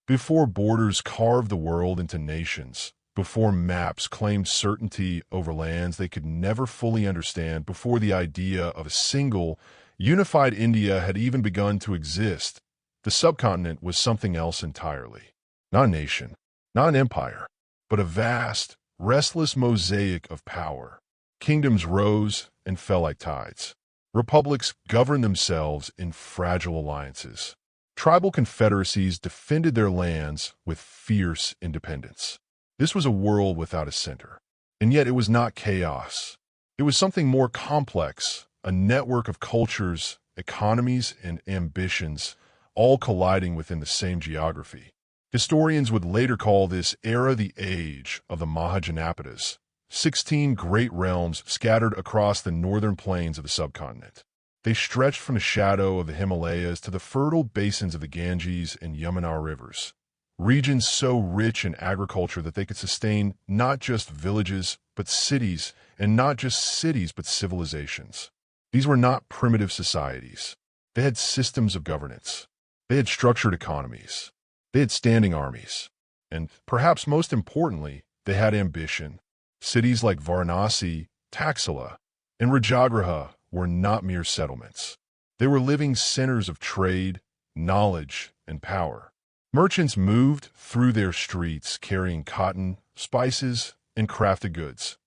Before borders carved the world into nations, before maps claimed certainty over lands they could never fully understand, before the idea of a single, unified India had even begun to exist, the subcontinent was something else entirely. Not a nation, not an empire, but a vast, restless mosaic of power. Kingdoms rose and fell like tides. Republics governed themselves in fragile alliances. Tribal confederacies defended their lands with fierce independence. This was a world without a center. And yet it was not chaos. It was something more complex, a network of cultures, economies, and ambitions, all colliding within the same geography. Historians would later call this era the age of the Mahajanapadas, 16 great realms scattered across the northern plains of the subcontinent. They stretched from the shadow of the Himalayas to the fertile basins of the Ganges and Yamuna rivers, regions so rich in agriculture that they could sustain not just villages, but cities, and not just cities, but civilizations. These were not primitive societies. They had systems of governance. They had structured economies. They had standing armies. And perhaps most importantly, they had ambition. Cities like Varanasi, Taxila, and Rajagraha were not mere settlements. They were living centers of trade, knowledge, and power. Merchants moved through their streets carrying cotton, spices, and crafted goods,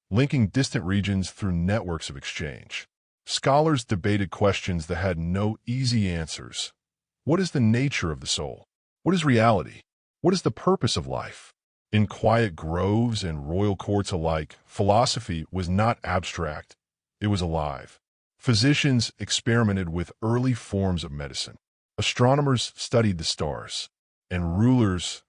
linking distant regions through networks of exchange. Scholars debated questions that had no easy answers. What is the nature of the soul? What is reality? What is the purpose of life? In quiet groves and royal courts alike, philosophy was not abstract, it was alive. Physicians experimented with early forms of medicine. Astronomers studied the stars, and rulers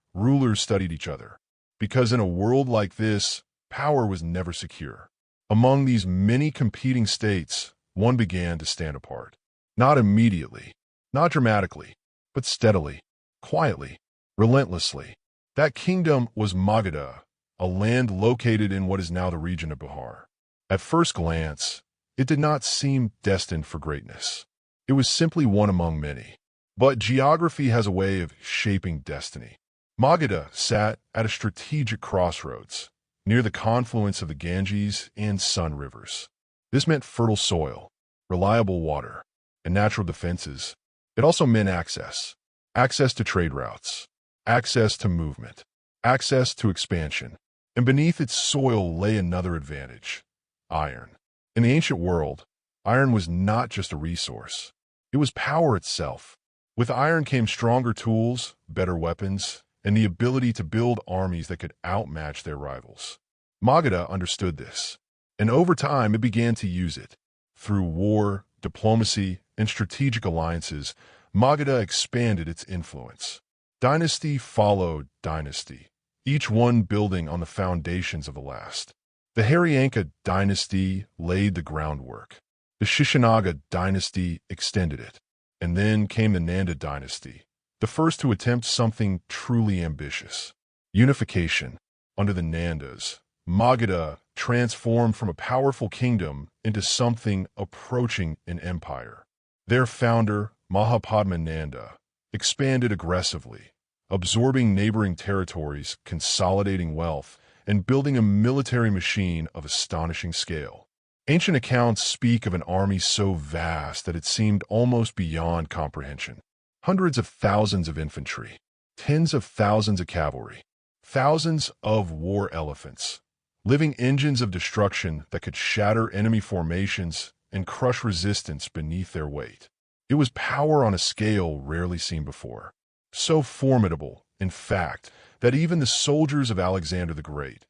studied each other. Because in a world like this, power was never secure. Among these many competing states, one began to stand apart. Not immediately, not dramatically, but steadily, quietly, relentlessly. That kingdom was Magadha, a land located in what is now the region of Bihar. At first glance, it did not seem destined for greatness. It was simply one among many. But geography has a way of shaping destiny. Magadha sat at a strategic crossroads, near the confluence of the Ganges and Sun rivers. This meant fertile soil, reliable water, and natural defenses. It also meant access to trade routes, access to movement, access to expansion. And beneath its soil lay another advantage: iron. In the ancient world, iron was not just a resource. It was power itself. With iron came stronger tools, better weapons, and the ability to build armies that could outmatch their rivals. Magadha understood this, and over time it began to use it. Through war, diplomacy, and strategic alliances, Magadha expanded its influence. Dynasty followed dynasty, each one building on the foundations of the last. The Haryanka dynasty laid the groundwork. The Shishanaga dynasty extended it. And then came the Nanda dynasty, the first to attempt something truly ambitious: unification. Under the Nandas, Magadha transformed from a powerful kingdom into something approaching an empire. Their founder, Mahapadma Nanda, expanded aggressively, absorbing neighboring territories, consolidating wealth, and building a military machine of astonishing scale. Ancient accounts speak of an army so vast that it seemed almost beyond comprehension. Hundreds of thousands of infantry, tens of thousands of cavalry, thousands of war elephants, living engines of destruction that could shatter enemy formations and crush resistance beneath their weight. It was power on a scale rarely seen before. So formidable, in fact, that even the soldiers of Alexander the Great,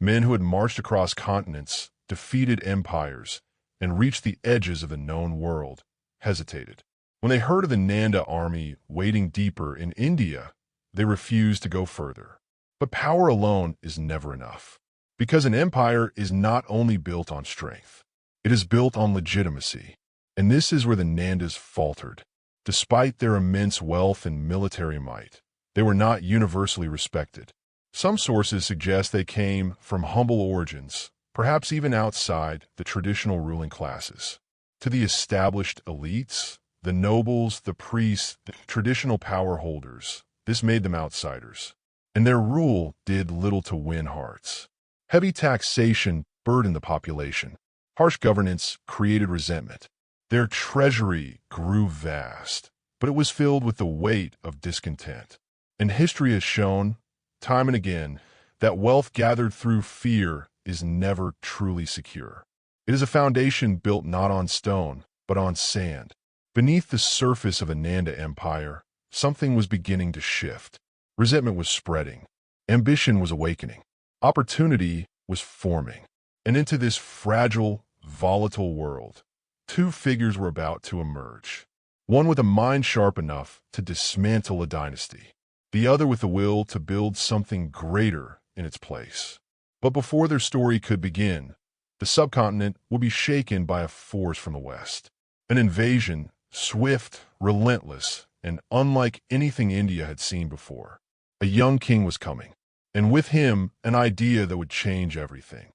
men who had marched across continents, defeated empires, and reached the edges of the known world, hesitated. When they heard of the Nanda army wading deeper in India, they refused to go further. But power alone is never enough, because an empire is not only built on strength, it is built on legitimacy. And this is where the Nandas faltered. Despite their immense wealth and military might, they were not universally respected. Some sources suggest they came from humble origins, perhaps even outside the traditional ruling classes. To the established elites, the nobles, the priests, the traditional power holders, This made them outsiders, and their rule did little to win hearts. Heavy taxation burdened the population. Harsh governance created resentment. Their treasury grew vast, but it was filled with the weight of discontent. And history has shown, time and again, that wealth gathered through fear is never truly secure. It is a foundation built not on stone, but on sand. Beneath the surface of Ananda Empire, something was beginning to shift. Resentment was spreading. Ambition was awakening. Opportunity was forming. And into this fragile, volatile world, two figures were about to emerge. One with a mind sharp enough to dismantle a dynasty. The other with the will to build something greater in its place. But before their story could begin, the subcontinent would be shaken by a force from the west. An invasion, swift, relentless, and unlike anything India had seen before. A young king was coming, and with him, an idea that would change everything.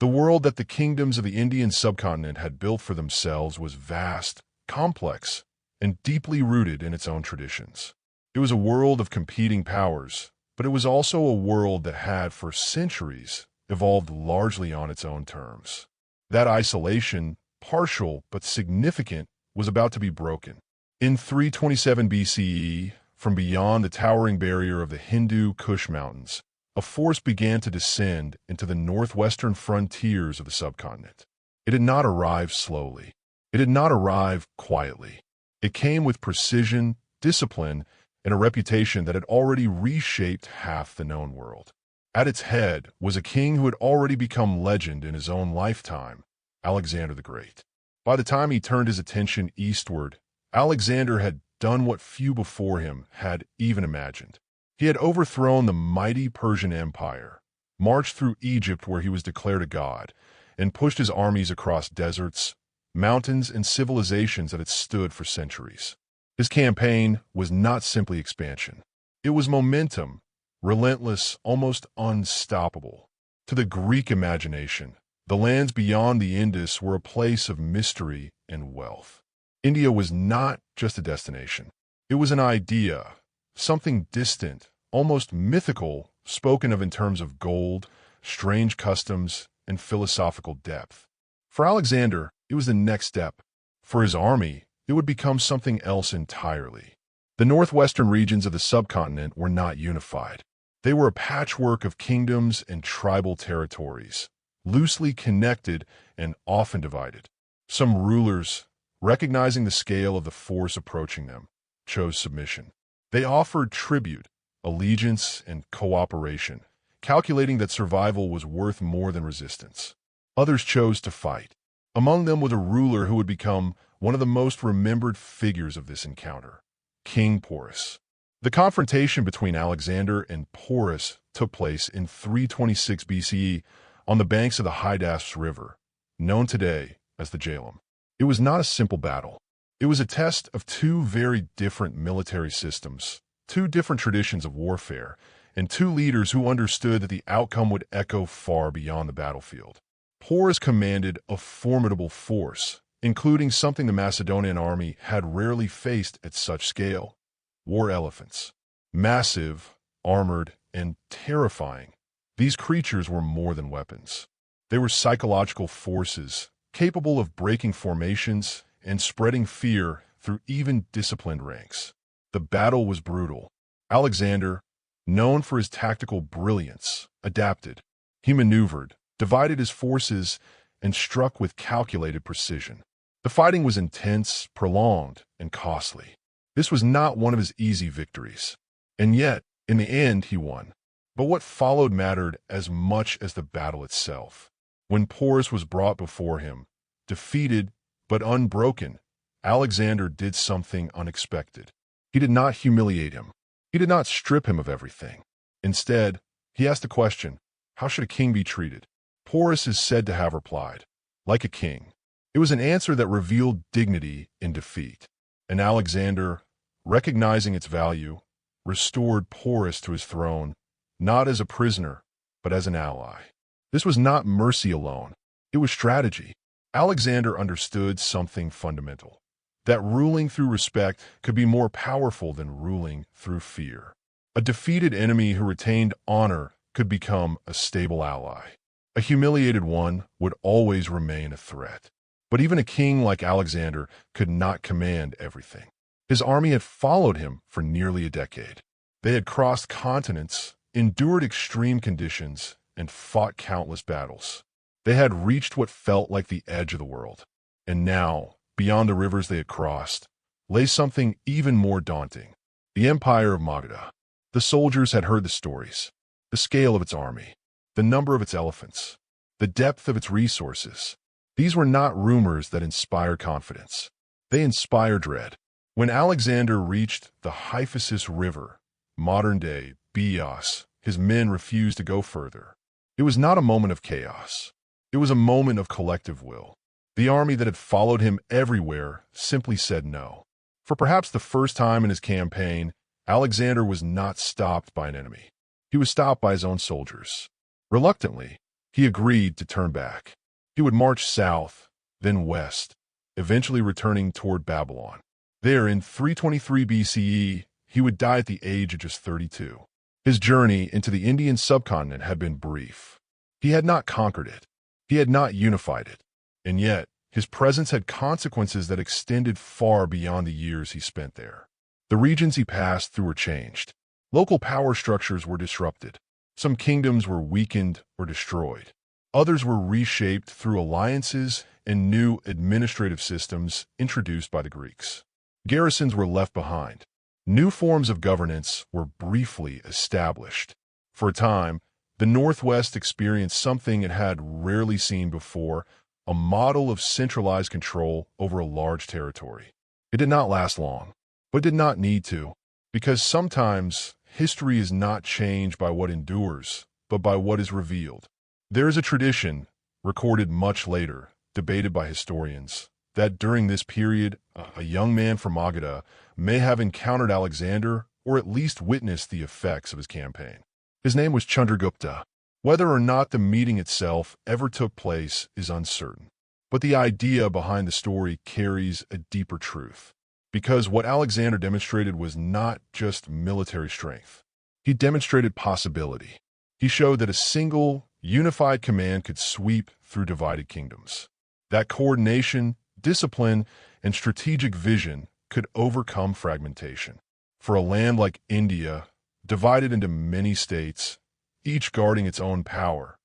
The world that the kingdoms of the Indian subcontinent had built for themselves was vast, complex, and deeply rooted in its own traditions. It was a world of competing powers, but it was also a world that had, for centuries, evolved largely on its own terms. That isolation, partial but significant, was about to be broken. In 327 BCE, from beyond the towering barrier of the Hindu Kush Mountains, a force began to descend into the northwestern frontiers of the subcontinent. It did not arrive slowly. It did not arrive quietly. It came with precision, discipline, and a reputation that had already reshaped half the known world. At its head was a king who had already become legend in his own lifetime, Alexander the Great. By the time he turned his attention eastward, Alexander had done what few before him had even imagined. He had overthrown the mighty Persian Empire, marched through Egypt where he was declared a god, and pushed his armies across deserts, mountains, and civilizations that had stood for centuries. His campaign was not simply expansion. It was momentum, relentless, almost unstoppable. To the Greek imagination, the lands beyond the Indus were a place of mystery and wealth. India was not just a destination. It was an idea, something distant, almost mythical, spoken of in terms of gold, strange customs, and philosophical depth. For Alexander, it was the next step. For his army, it would become something else entirely. The northwestern regions of the subcontinent were not unified. They were a patchwork of kingdoms and tribal territories, loosely connected and often divided. Some rulers, recognizing the scale of the force approaching them, chose submission. They offered tribute, allegiance, and cooperation, calculating that survival was worth more than resistance. Others chose to fight. Among them was a ruler who would become one of the most remembered figures of this encounter, King Porus. The confrontation between Alexander and Porus took place in 326 BCE on the banks of the Hydaspes River, known today as the Jhelum. It was not a simple battle. It was a test of two very different military systems, two different traditions of warfare, and two leaders who understood that the outcome would echo far beyond the battlefield. Porus commanded a formidable force, including something the Macedonian army had rarely faced at such scale: war elephants. Massive, armored, and terrifying, these creatures were more than weapons. They were psychological forces, capable of breaking formations and spreading fear through even disciplined ranks. The battle was brutal. Alexander, known for his tactical brilliance, adapted. He maneuvered, divided his forces, and struck with calculated precision. The fighting was intense, prolonged, and costly. This was not one of his easy victories. And yet, in the end, he won. But what followed mattered as much as the battle itself. When Porus was brought before him, defeated but unbroken, Alexander did something unexpected. He did not humiliate him. He did not strip him of everything. Instead, he asked the question, how should a king be treated? Porus is said to have replied, like a king. It was an answer that revealed dignity in defeat. And Alexander, recognizing its value, restored Porus to his throne, not as a prisoner, but as an ally. This was not mercy alone. It was strategy. Alexander understood something fundamental, that ruling through respect could be more powerful than ruling through fear. A defeated enemy who retained honor could become a stable ally. A humiliated one would always remain a threat. But even a king like Alexander could not command everything. His army had followed him for nearly a decade. They had crossed continents, endured extreme conditions, and fought countless battles. They had reached what felt like the edge of the world. And now, beyond the rivers they had crossed, lay something even more daunting. The Empire of Magadha. The soldiers had heard the stories, the scale of its army, the number of its elephants, the depth of its resources. These were not rumors that inspired confidence. They inspired dread. When Alexander reached the Hyphasis River, modern-day Bios, his men refused to go further. It was not a moment of chaos. It was a moment of collective will. The army that had followed him everywhere simply said no. For perhaps the first time in his campaign, Alexander was not stopped by an enemy. He was stopped by his own soldiers. Reluctantly, he agreed to turn back. He would march south, then west, eventually returning toward Babylon. There, in 323 BCE, he would die at the age of just 32. His journey into the Indian subcontinent had been brief. He had not conquered it. He had not unified it. And yet, his presence had consequences that extended far beyond the years he spent there. The regions he passed through were changed. Local power structures were disrupted. Some kingdoms were weakened or destroyed. Others were reshaped through alliances and new administrative systems introduced by the Greeks. Garrisons were left behind. New forms of governance were briefly established. For a time, the Northwest experienced something it had rarely seen before, a model of centralized control over a large territory. It did not last long, but did not need to, because sometimes history is not changed by what endures, but by what is revealed. There is a tradition, recorded much later, debated by historians, that during this period, a young man from Magadha may have encountered Alexander or at least witnessed the effects of his campaign. His name was Chandragupta. Whether or not the meeting itself ever took place is uncertain. But the idea behind the story carries a deeper truth. Because what Alexander demonstrated was not just military strength. He demonstrated possibility. He showed that a single, unified command could sweep through divided kingdoms. That coordination, discipline, and strategic vision could overcome fragmentation. For a land like India, divided into many states, each guarding its own power,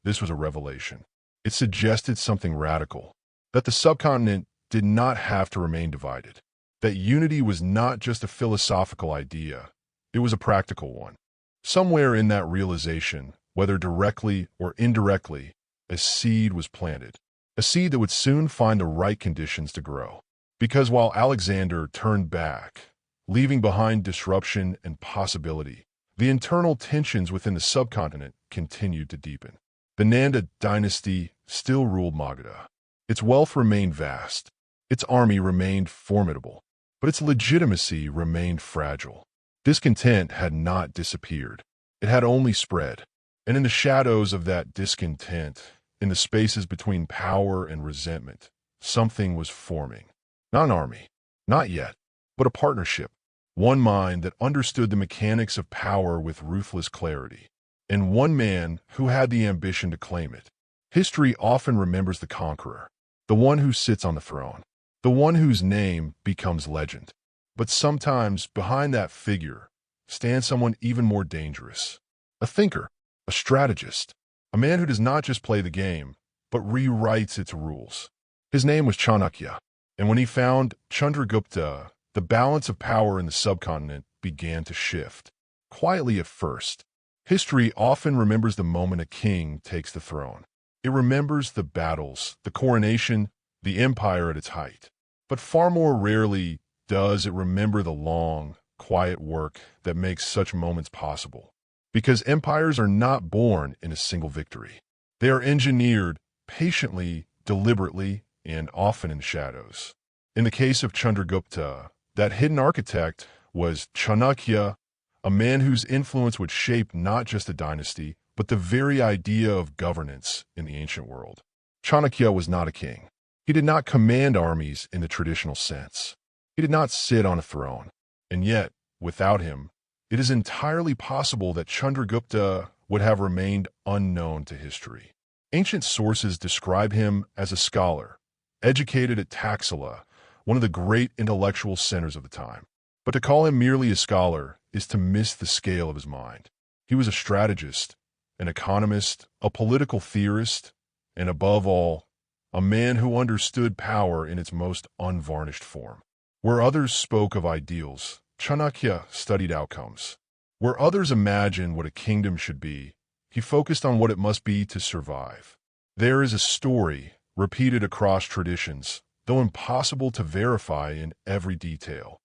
this was a revelation. It suggested something radical, that the subcontinent did not have to remain divided, that unity was not just a philosophical idea, it was a practical one. Somewhere in that realization, whether directly or indirectly, a seed was planted, a seed that would soon find the right conditions to grow. Because while Alexander turned back, leaving behind disruption and possibility, the internal tensions within the subcontinent continued to deepen. The Nanda dynasty still ruled Magadha. Its wealth remained vast. Its army remained formidable. But its legitimacy remained fragile. Discontent had not disappeared. It had only spread. And in the shadows of that discontent, in the spaces between power and resentment, something was forming. Not an army, not yet, but a partnership. One mind that understood the mechanics of power with ruthless clarity, and one man who had the ambition to claim it. History often remembers the conqueror, the one who sits on the throne, the one whose name becomes legend. But sometimes behind that figure stands someone even more dangerous, a thinker, a strategist, a man who does not just play the game, but rewrites its rules. His name was Chanakya, and when he found Chandragupta, the balance of power in the subcontinent began to shift. Quietly at first, history often remembers the moment a king takes the throne. It remembers the battles, the coronation, the empire at its height. But far more rarely does it remember the long, quiet work that makes such moments possible. Because empires are not born in a single victory. They are engineered patiently, deliberately, and often in shadows. In the case of Chandragupta, that hidden architect was Chanakya, a man whose influence would shape not just a dynasty, but the very idea of governance in the ancient world. Chanakya was not a king. He did not command armies in the traditional sense. He did not sit on a throne. And yet, without him, it is entirely possible that Chandragupta would have remained unknown to history. Ancient sources describe him as a scholar, educated at Taxila, one of the great intellectual centers of the time. But to call him merely a scholar is to miss the scale of his mind. He was a strategist, an economist, a political theorist, and above all, a man who understood power in its most unvarnished form. Where others spoke of ideals, Chanakya studied outcomes. Where others imagined what a kingdom should be, he focused on what it must be to survive. There is a story, repeated across traditions, though impossible to verify in every detail,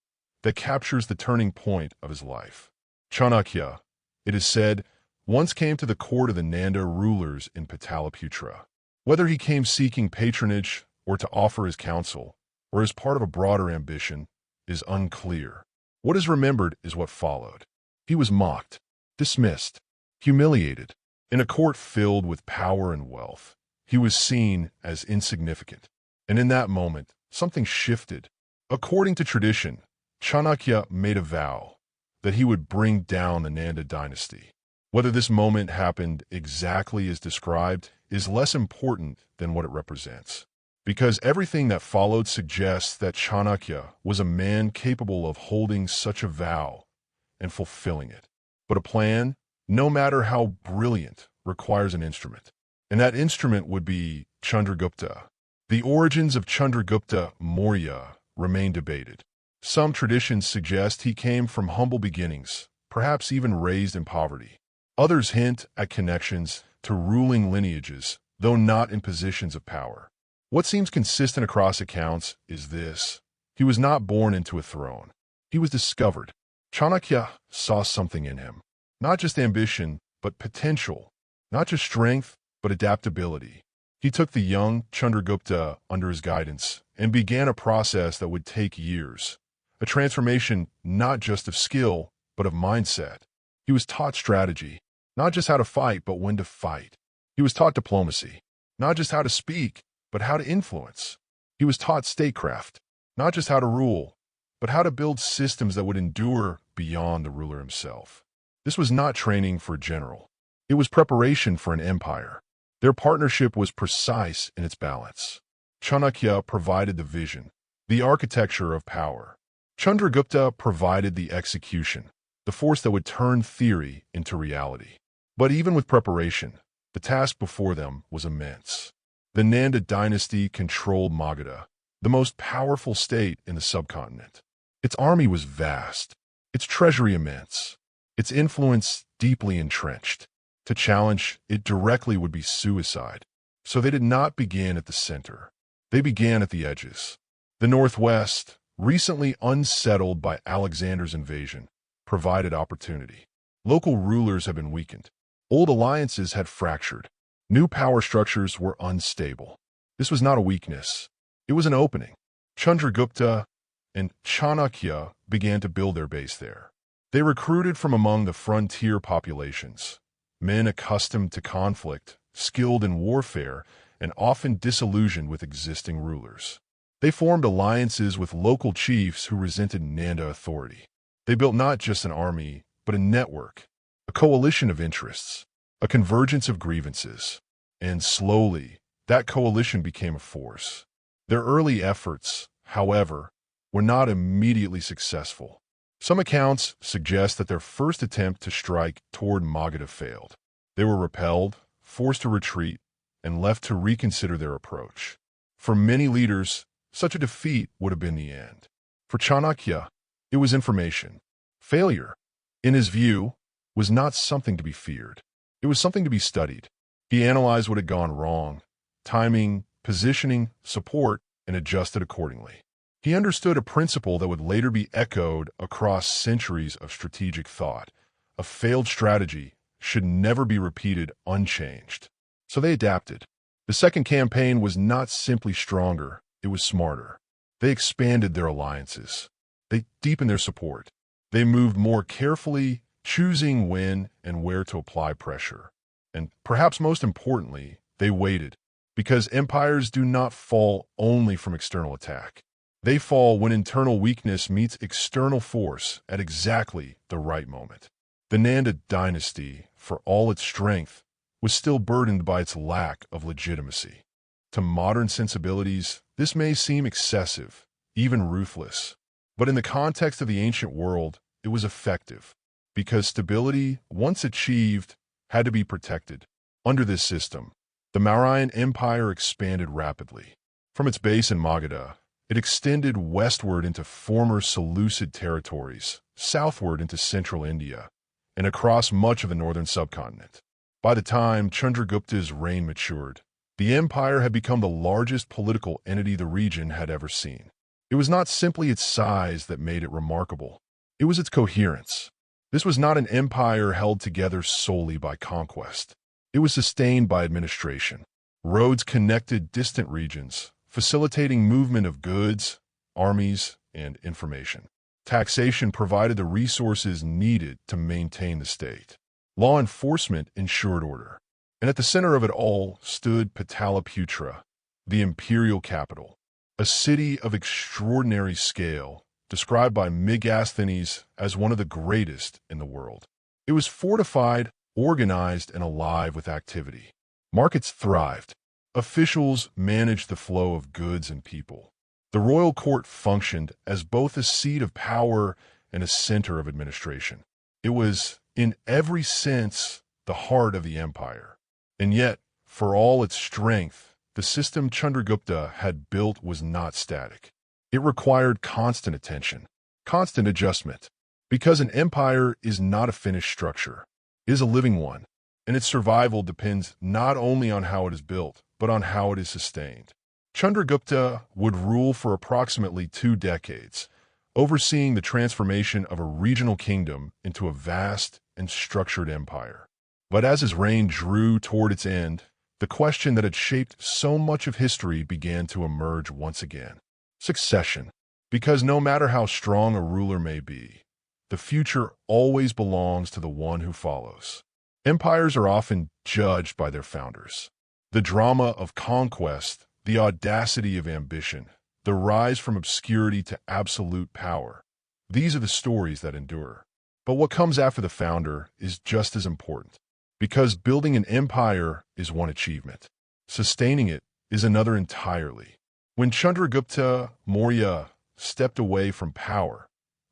that captures the turning point of his life. Chanakya, it is said, once came to the court of the Nanda rulers in Pataliputra. Whether he came seeking patronage or to offer his counsel, or as part of a broader ambition, is unclear. What is remembered is what followed. He was mocked, dismissed, humiliated. In a court filled with power and wealth, he was seen as insignificant. And in that moment, something shifted. According to tradition, Chanakya made a vow that he would bring down the Nanda dynasty. Whether this moment happened exactly as described is less important than what it represents, because everything that followed suggests that Chanakya was a man capable of holding such a vow and fulfilling it. But a plan, no matter how brilliant, requires an instrument. And that instrument would be Chandragupta. The origins of Chandragupta Maurya remain debated. Some traditions suggest he came from humble beginnings, perhaps even raised in poverty. Others hint at connections to ruling lineages, though not in positions of power. What seems consistent across accounts is this: he was not born into a throne. He was discovered. Chanakya saw something in him. Not just ambition, but potential. Not just strength, but adaptability. He took the young Chandragupta under his guidance and began a process that would take years. A transformation not just of skill, but of mindset. He was taught strategy, not just how to fight, but when to fight. He was taught diplomacy, not just how to speak, but how to influence. He was taught statecraft, not just how to rule, but how to build systems that would endure beyond the ruler himself. This was not training for a general. It was preparation for an empire. Their partnership was precise in its balance. Chanakya provided the vision, the architecture of power. Chandragupta provided the execution, the force that would turn theory into reality. But even with preparation, the task before them was immense. The Nanda dynasty controlled Magadha, the most powerful state in the subcontinent. Its army was vast, its treasury immense, its influence deeply entrenched. To challenge it directly would be suicide. So they did not begin at the center. They began at the edges. The northwest, recently unsettled by Alexander's invasion, provided opportunity. Local rulers had been weakened. Old alliances had fractured. New power structures were unstable. This was not a weakness. It was an opening. Chandragupta and Chanakya began to build their base there. They recruited from among the frontier populations, men accustomed to conflict, skilled in warfare, and often disillusioned with existing rulers. They formed alliances with local chiefs who resented Nanda authority. They built not just an army, but a network, a coalition of interests, a convergence of grievances. And slowly, that coalition became a force. Their early efforts, however, were not immediately successful. Some accounts suggest that their first attempt to strike toward Magadha failed. They were repelled, forced to retreat, and left to reconsider their approach. For many leaders, such a defeat would have been the end. For Chanakya, it was information. Failure, in his view, was not something to be feared. It was something to be studied. He analyzed what had gone wrong, timing, positioning, support, and adjusted accordingly. He understood a principle that would later be echoed across centuries of strategic thought. A failed strategy should never be repeated unchanged. So they adapted. The second campaign was not simply stronger, it was smarter. They expanded their alliances. They deepened their support. They moved more carefully, choosing when and where to apply pressure. And perhaps most importantly, they waited, because empires do not fall only from external attack. They fall when internal weakness meets external force at exactly the right moment. The Nanda dynasty, for all its strength, was still burdened by its lack of legitimacy. To modern sensibilities, this may seem excessive, even ruthless. But in the context of the ancient world, it was effective, because stability, once achieved, had to be protected. Under this system, the Mauryan Empire expanded rapidly. From its base in Magadha, it extended westward into former Seleucid territories, southward into central India, and across much of the northern subcontinent. By the time Chandragupta's reign matured, the empire had become the largest political entity the region had ever seen. It was not simply its size that made it remarkable. It was its coherence. This was not an empire held together solely by conquest. It was sustained by administration. Roads connected distant regions, facilitating movement of goods, armies, and information. Taxation provided the resources needed to maintain the state. Law enforcement ensured order. And at the center of it all stood Pataliputra, the imperial capital, a city of extraordinary scale, described by Megasthenes as one of the greatest in the world. It was fortified, organized, and alive with activity. Markets thrived. Officials managed the flow of goods and people. The royal court functioned as both a seat of power and a center of administration. It was, in every sense, the heart of the empire. And yet, for all its strength, the system Chandragupta had built was not static. It required constant attention, constant adjustment, because an empire is not a finished structure. It is a living one, and its survival depends not only on how it is built, but on how it is sustained. Chandragupta would rule for approximately 2 decades, overseeing the transformation of a regional kingdom into a vast and structured empire. But as his reign drew toward its end, the question that had shaped so much of history began to emerge once again. Succession. Because no matter how strong a ruler may be, the future always belongs to the one who follows. Empires are often judged by their founders. The drama of conquest, the audacity of ambition, the rise from obscurity to absolute power. These are the stories that endure. But what comes after the founder is just as important. Because building an empire is one achievement. Sustaining it is another entirely. When Chandragupta Maurya stepped away from power,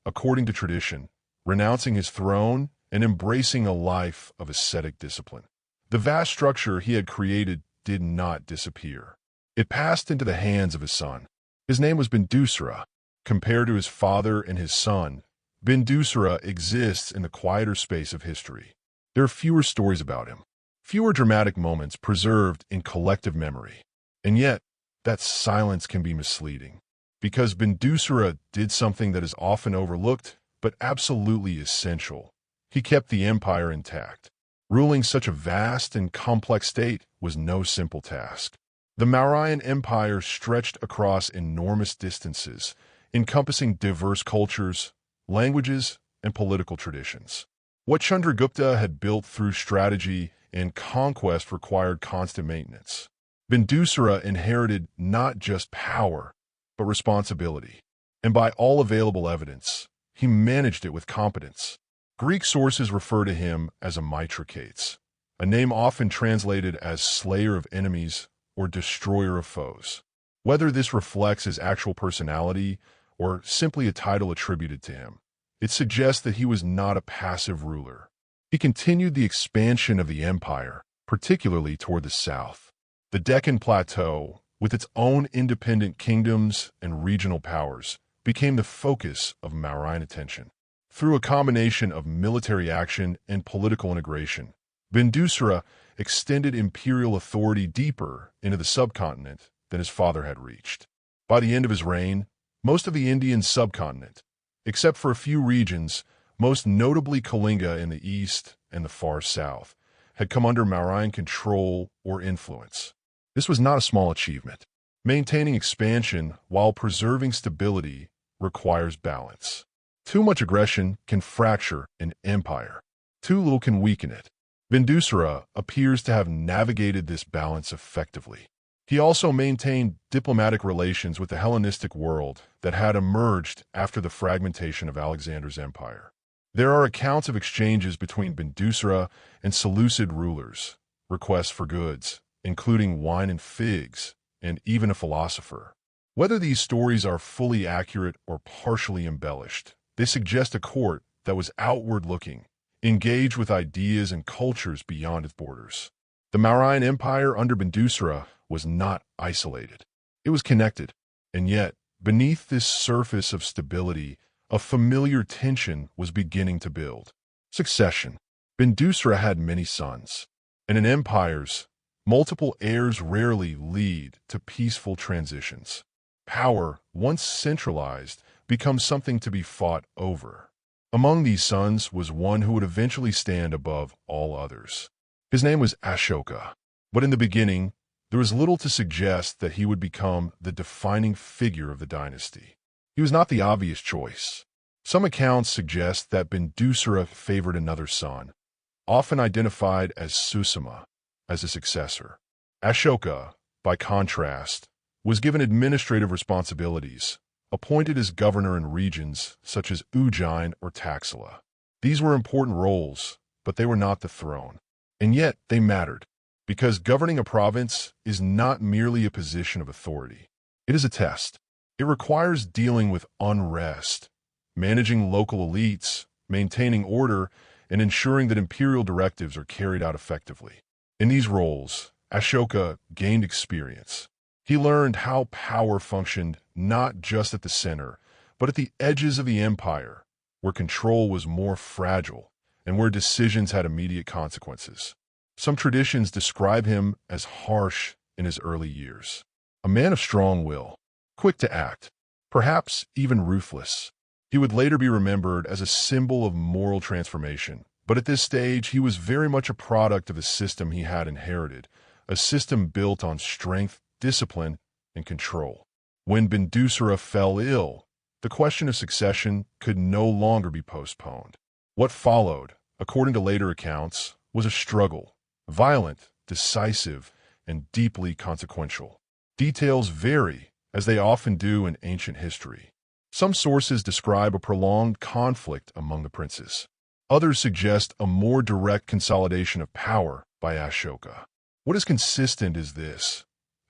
according to tradition, renouncing his throne and embracing a life of ascetic discipline, the vast structure he had created did not disappear. It passed into the hands of his son. His name was Bindusara. Compared to his father and his son, Bindusara exists in the quieter space of history. There are fewer stories about him, fewer dramatic moments preserved in collective memory. And yet, that silence can be misleading, because Bindusara did something that is often overlooked, but absolutely essential. He kept the empire intact. Ruling such a vast and complex state was no simple task. The Mauryan Empire stretched across enormous distances, encompassing diverse cultures, languages, and political traditions. What Chandragupta had built through strategy and conquest required constant maintenance. Bindusara inherited not just power, but responsibility. And by all available evidence, he managed it with competence. Greek sources refer to him as a Mitracates, a name often translated as slayer of enemies or destroyer of foes. Whether this reflects his actual personality or simply a title attributed to him, it suggests that he was not a passive ruler. He continued the expansion of the empire, particularly toward the south. The Deccan Plateau, with its own independent kingdoms and regional powers, became the focus of Mauryan attention. Through a combination of military action and political integration, Bindusara extended imperial authority deeper into the subcontinent than his father had reached. By the end of his reign, most of the Indian subcontinent, except for a few regions, most notably Kalinga in the east and the far south, had come under Mauryan control or influence. This was not a small achievement. Maintaining expansion while preserving stability requires balance. Too much aggression can fracture an empire. Too little can weaken it. Bindusara appears to have navigated this balance effectively. He also maintained diplomatic relations with the Hellenistic world that had emerged after the fragmentation of Alexander's empire. There are accounts of exchanges between Bindusara and Seleucid rulers, requests for goods, including wine and figs, and even a philosopher. Whether these stories are fully accurate or partially embellished, they suggest a court that was outward-looking, engaged with ideas and cultures beyond its borders. The Mauryan Empire under Bindusara was not isolated. It was connected, and yet, beneath this surface of stability, a familiar tension was beginning to build. Succession. Bindusara had many sons, and in empires, multiple heirs rarely lead to peaceful transitions. Power, once centralized, becomes something to be fought over. Among these sons was one who would eventually stand above all others. His name was Ashoka, but in the beginning, there was little to suggest that he would become the defining figure of the dynasty. He was not the obvious choice. Some accounts suggest that Bindusara favored another son, often identified as Susama, as a successor. Ashoka, by contrast, was given administrative responsibilities, appointed as governor in regions such as Ujjain or Taxila. These were important roles, but they were not the throne. And yet they mattered, because governing a province is not merely a position of authority. It is a test. It requires dealing with unrest, managing local elites, maintaining order, and ensuring that imperial directives are carried out effectively. In these roles, Ashoka gained experience. He learned how power functioned not just at the center, but at the edges of the empire, where control was more fragile and where decisions had immediate consequences. Some traditions describe him as harsh in his early years, a man of strong will, quick to act, perhaps even ruthless. He would later be remembered as a symbol of moral transformation, but at this stage he was very much a product of a system he had inherited, a system built on strength, discipline, and control. When Bindusara fell ill, the question of succession could no longer be postponed. What followed, according to later accounts, was a struggle, violent, decisive, and deeply consequential. Details vary, as they often do in ancient history. Some sources describe a prolonged conflict among the princes. Others suggest a more direct consolidation of power by Ashoka. What is consistent is this: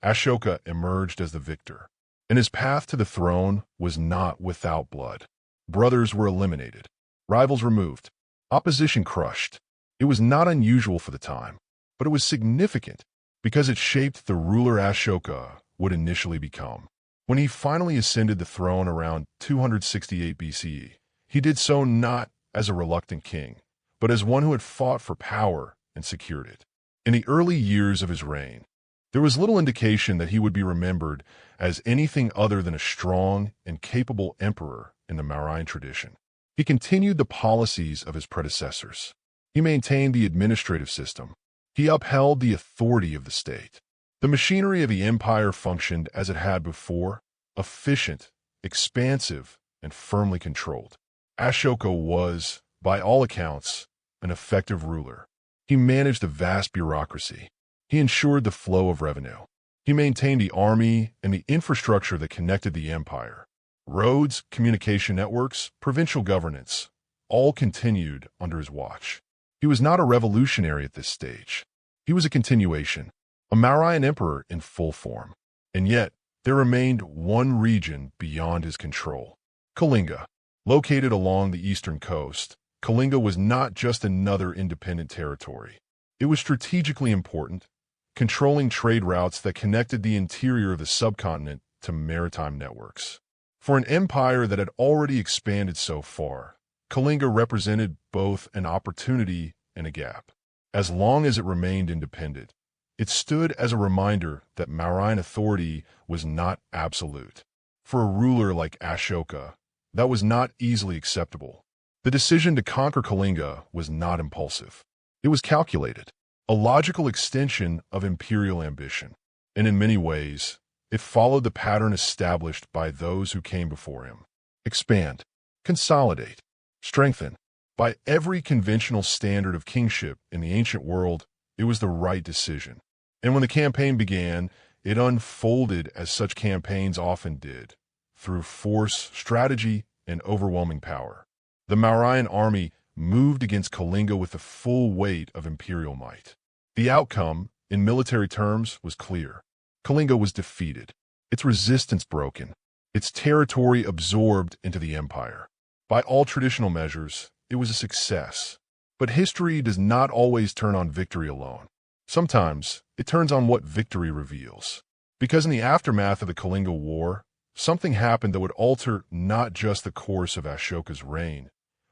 Ashoka emerged as the victor, and his path to the throne was not without blood. Brothers were eliminated, rivals removed, opposition crushed. It was not unusual for the time, but it was significant because it shaped the ruler Ashoka would initially become. When he finally ascended the throne around 268 BCE, he did so not as a reluctant king, but as one who had fought for power and secured it. In the early years of his reign, there was little indication that he would be remembered as anything other than a strong and capable emperor in the Mauryan tradition. He continued the policies of his predecessors. He maintained the administrative system. He upheld the authority of the state. The machinery of the empire functioned as it had before, efficient, expansive, and firmly controlled. Ashoka was, by all accounts, an effective ruler. He managed a vast bureaucracy. He ensured the flow of revenue. He maintained the army and the infrastructure that connected the empire. Roads, communication networks, provincial governance, all continued under his watch. He was not a revolutionary at this stage. He was a continuation, a Mauryan emperor in full form. And yet, there remained one region beyond his control: Kalinga. Located along the eastern coast, Kalinga was not just another independent territory. It was strategically important, controlling trade routes that connected the interior of the subcontinent to maritime networks. For an empire that had already expanded so far, Kalinga represented both an opportunity and a gap. As long as it remained independent, it stood as a reminder that Mauryan authority was not absolute. For a ruler like Ashoka, that was not easily acceptable. The decision to conquer Kalinga was not impulsive. It was calculated, a logical extension of imperial ambition, and in many ways, it followed the pattern established by those who came before him. Expand, consolidate, strengthen. By every conventional standard of kingship in the ancient world, it was the right decision. And when the campaign began, it unfolded as such campaigns often did, through force, strategy, and overwhelming power. The Mauryan army moved against Kalinga with the full weight of imperial might. The outcome, in military terms, was clear. Kalinga was defeated, its resistance broken, its territory absorbed into the empire. By all traditional measures, it was a success. But history does not always turn on victory alone. Sometimes, it turns on what victory reveals. Because in the aftermath of the Kalinga War, something happened that would alter not just the course of Ashoka's reign,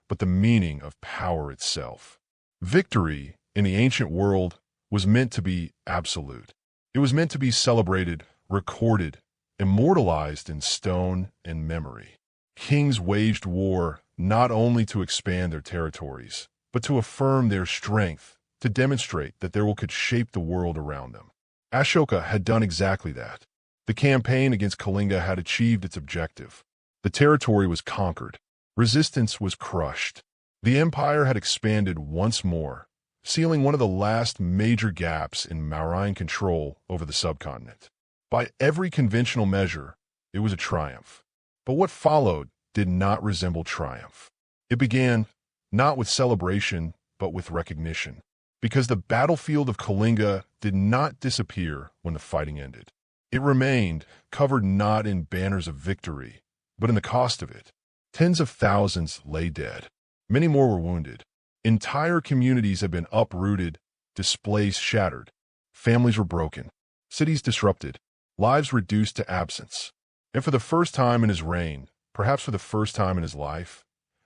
but the meaning of power itself. Victory, in the ancient world, was meant to be absolute. It was meant to be celebrated, recorded, immortalized in stone and memory. Kings waged war not only to expand their territories, but to affirm their strength, to demonstrate that their will could shape the world around them. Ashoka had done exactly that. The campaign against Kalinga had achieved its objective. The territory was conquered. Resistance was crushed. The empire had expanded once more, sealing one of the last major gaps in Mauryan control over the subcontinent. By every conventional measure, it was a triumph. But what followed did not resemble triumph. It began not with celebration, but with recognition. Because the battlefield of Kalinga did not disappear when the fighting ended. It remained, covered not in banners of victory, but in the cost of it. Tens of thousands lay dead. Many more were wounded. Entire communities had been uprooted, displaced, shattered. Families were broken. Cities disrupted. Lives reduced to absence. And for the first time in his reign, perhaps for the first time in his life,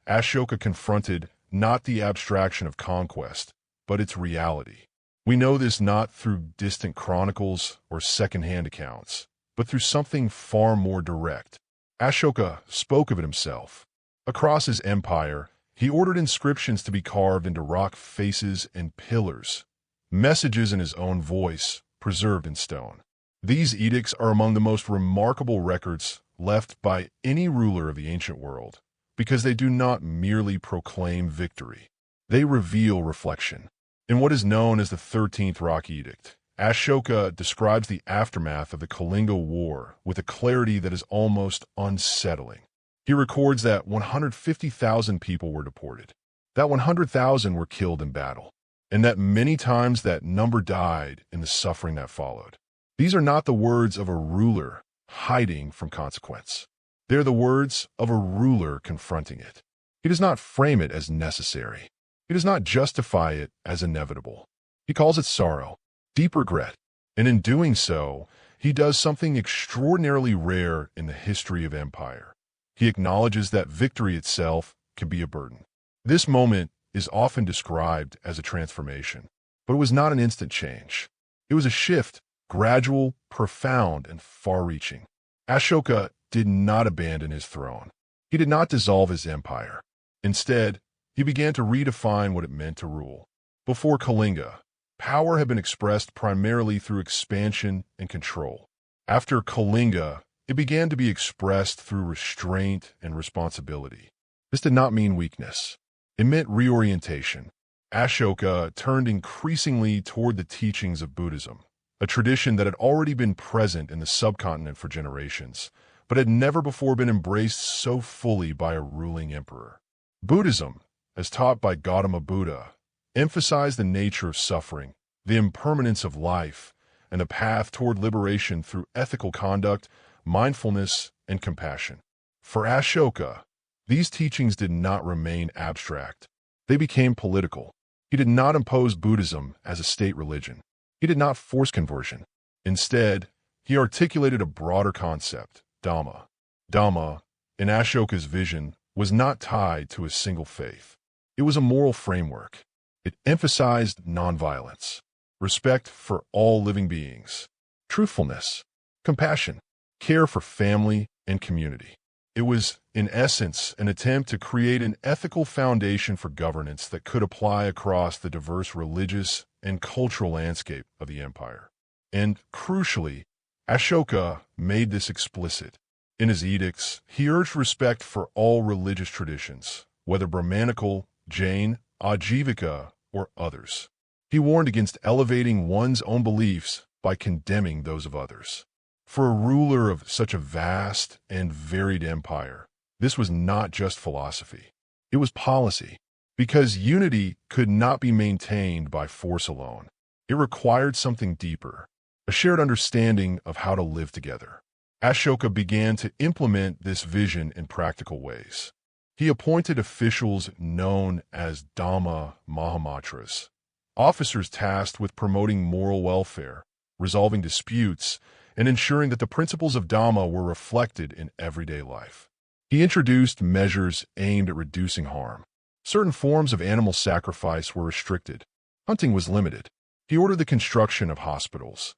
Ashoka confronted not the abstraction of conquest, but its reality. We know this not through distant chronicles or second-hand accounts, but through something far more direct. Ashoka spoke of it himself. Across his empire, he ordered inscriptions to be carved into rock faces and pillars, messages in his own voice, preserved in stone. These edicts are among the most remarkable records left by any ruler of the ancient world, because they do not merely proclaim victory. They reveal reflection. In what is known as the 13th Rock Edict, Ashoka describes the aftermath of the Kalinga War with a clarity that is almost unsettling. He records that 150,000 people were deported, that 100,000 were killed in battle, and that many times that number died in the suffering that followed. These are not the words of a ruler hiding from consequence. They are the words of a ruler confronting it. He does not frame it as necessary. He does not justify it as inevitable. He calls it sorrow, deep regret, and in doing so, he does something extraordinarily rare in the history of empire. He acknowledges that victory itself can be a burden. This moment is often described as a transformation, but it was not an instant change. It was a shift, gradual, profound, and far-reaching. Ashoka did not abandon his throne. He did not dissolve his empire. Instead, he began to redefine what it meant to rule. Before Kalinga, power had been expressed primarily through expansion and control. After Kalinga, it began to be expressed through restraint and responsibility. This did not mean weakness. It meant reorientation. Ashoka turned increasingly toward the teachings of Buddhism, a tradition that had already been present in the subcontinent for generations, but had never before been embraced so fully by a ruling emperor. Buddhism, as taught by Gautama Buddha, emphasized the nature of suffering, the impermanence of life, and the path toward liberation through ethical conduct, mindfulness, and compassion. For Ashoka, these teachings did not remain abstract. They became political. He did not impose Buddhism as a state religion. He did not force conversion. Instead, he articulated a broader concept, Dhamma. Dhamma, in Ashoka's vision, was not tied to a single faith. It was a moral framework. It emphasized nonviolence, respect for all living beings, truthfulness, compassion, care for family and community. It was, in essence, an attempt to create an ethical foundation for governance that could apply across the diverse religious and cultural landscape of the empire. And, crucially, Ashoka made this explicit. In his edicts, he urged respect for all religious traditions, whether Brahmanical, Jain, Ajivika, or others. He warned against elevating one's own beliefs by condemning those of others. For a ruler of such a vast and varied empire, this was not just philosophy. It was policy, because unity could not be maintained by force alone. It required something deeper, a shared understanding of how to live together. Ashoka began to implement this vision in practical ways. He appointed officials known as Dhamma Mahamatras, officers tasked with promoting moral welfare, resolving disputes, and ensuring that the principles of Dhamma were reflected in everyday life. He introduced measures aimed at reducing harm. Certain forms of animal sacrifice were restricted. Hunting was limited. He ordered the construction of hospitals,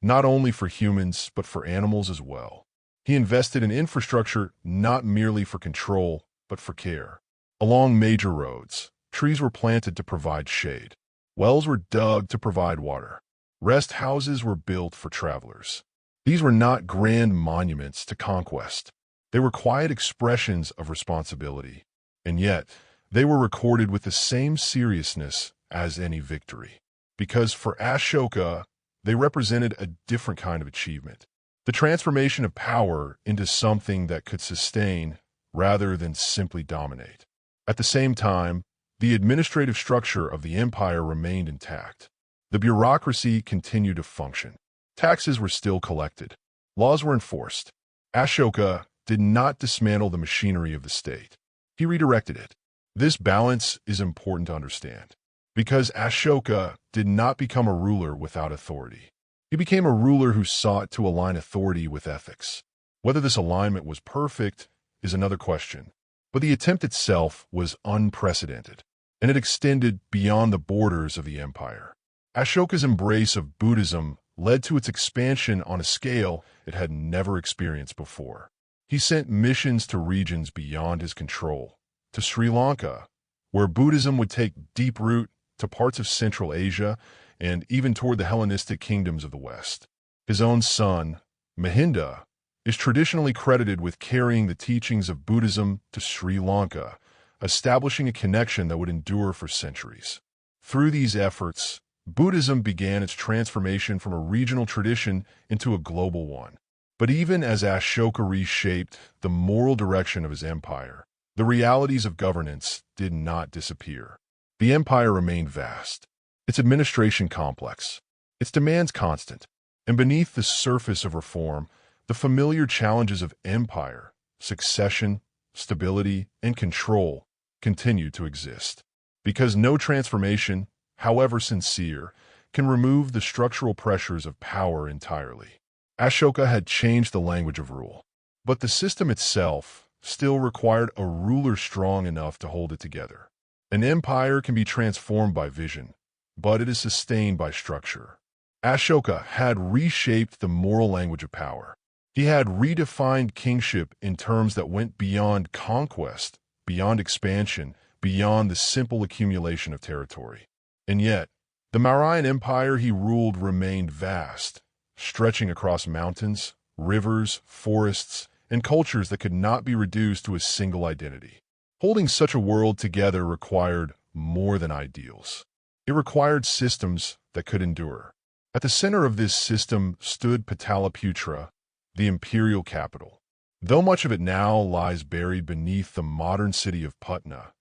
not only for humans, but for animals as well. He invested in infrastructure not merely for control, but for care. Along major roads, trees were planted to provide shade. Wells were dug to provide water. Rest houses were built for travelers. These were not grand monuments to conquest. They were quiet expressions of responsibility, and yet they were recorded with the same seriousness as any victory. Because for Ashoka, they represented a different kind of achievement, the transformation of power into something that could sustain rather than simply dominate. At the same time, the administrative structure of the empire remained intact. The bureaucracy continued to function. Taxes were still collected. Laws were enforced. Ashoka did not dismantle the machinery of the state. He redirected it. This balance is important to understand, because Ashoka did not become a ruler without authority. He became a ruler who sought to align authority with ethics. Whether this alignment was perfect is another question, but the attempt itself was unprecedented, and it extended beyond the borders of the empire. Ashoka's embrace of Buddhism led to its expansion on a scale it had never experienced before. He sent missions to regions beyond his control, to Sri Lanka, where Buddhism would take deep root, to parts of Central Asia, and even toward the Hellenistic kingdoms of the West. His own son, Mahinda, is traditionally credited with carrying the teachings of Buddhism to Sri Lanka, establishing a connection that would endure for centuries. Through these efforts, Buddhism began its transformation from a regional tradition into a global one. But even as Ashoka reshaped the moral direction of his empire, the realities of governance did not disappear. The empire remained vast, its administration complex, its demands constant, and beneath the surface of reform, the familiar challenges of empire, succession, stability, and control continued to exist. Because no transformation, however sincere, can remove the structural pressures of power entirely. Ashoka had changed the language of rule, but the system itself still required a ruler strong enough to hold it together. An empire can be transformed by vision, but it is sustained by structure. Ashoka had reshaped the moral language of power. He had redefined kingship in terms that went beyond conquest, beyond expansion, beyond the simple accumulation of territory. And yet, the Mauryan Empire he ruled remained vast, stretching across mountains, rivers, forests, and cultures that could not be reduced to a single identity. Holding such a world together required more than ideals. It required systems that could endure. At the center of this system stood Pataliputra, the imperial capital. Though much of it now lies buried beneath the modern city of Patna,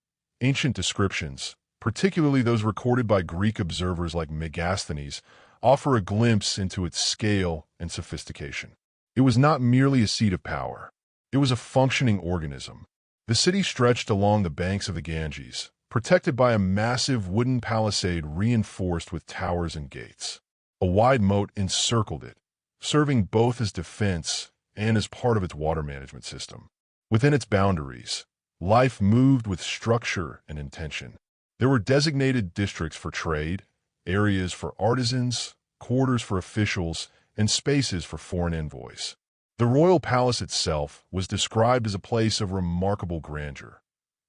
ancient descriptions, particularly those recorded by Greek observers like Megasthenes, offer a glimpse into its scale and sophistication. It was not merely a seat of power. It was a functioning organism. The city stretched along the banks of the Ganges, protected by a massive wooden palisade reinforced with towers and gates. A wide moat encircled it, serving both as defense and as part of its water management system. Within its boundaries, life moved with structure and intention. There were designated districts for trade, areas for artisans, quarters for officials, and spaces for foreign envoys. The royal palace itself was described as a place of remarkable grandeur.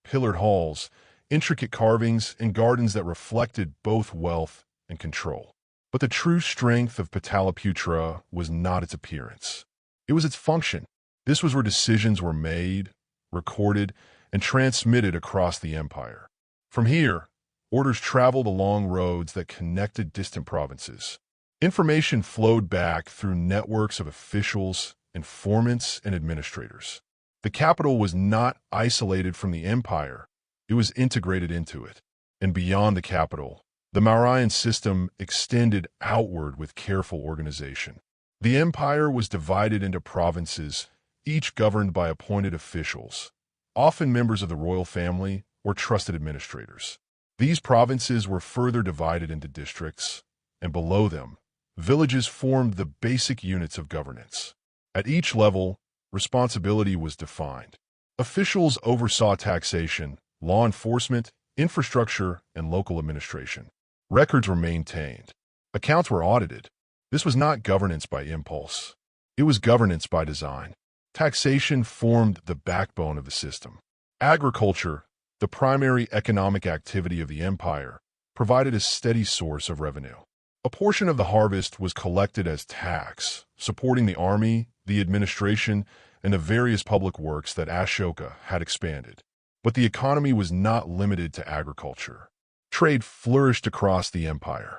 Pillared halls, intricate carvings, and gardens that reflected both wealth and control. But the true strength of Pataliputra was not its appearance. It was its function. This was where decisions were made, recorded, and transmitted across the empire. From here, orders traveled along roads that connected distant provinces. Information flowed back through networks of officials, informants, and administrators. The capital was not isolated from the empire, it was integrated into it. And beyond the capital, the Mauryan system extended outward with careful organization. The empire was divided into provinces, each governed by appointed officials, often members of the royal family or trusted administrators. These provinces were further divided into districts, and below them, villages formed the basic units of governance. At each level, responsibility was defined. Officials oversaw taxation, law enforcement, infrastructure, and local administration. Records were maintained. Accounts were audited. This was not governance by impulse. It was governance by design. Taxation formed the backbone of the system. Agriculture, the primary economic activity of the empire, provided a steady source of revenue. A portion of the harvest was collected as tax, supporting the army, the administration, and the various public works that Ashoka had expanded. But the economy was not limited to agriculture. Trade flourished across the empire.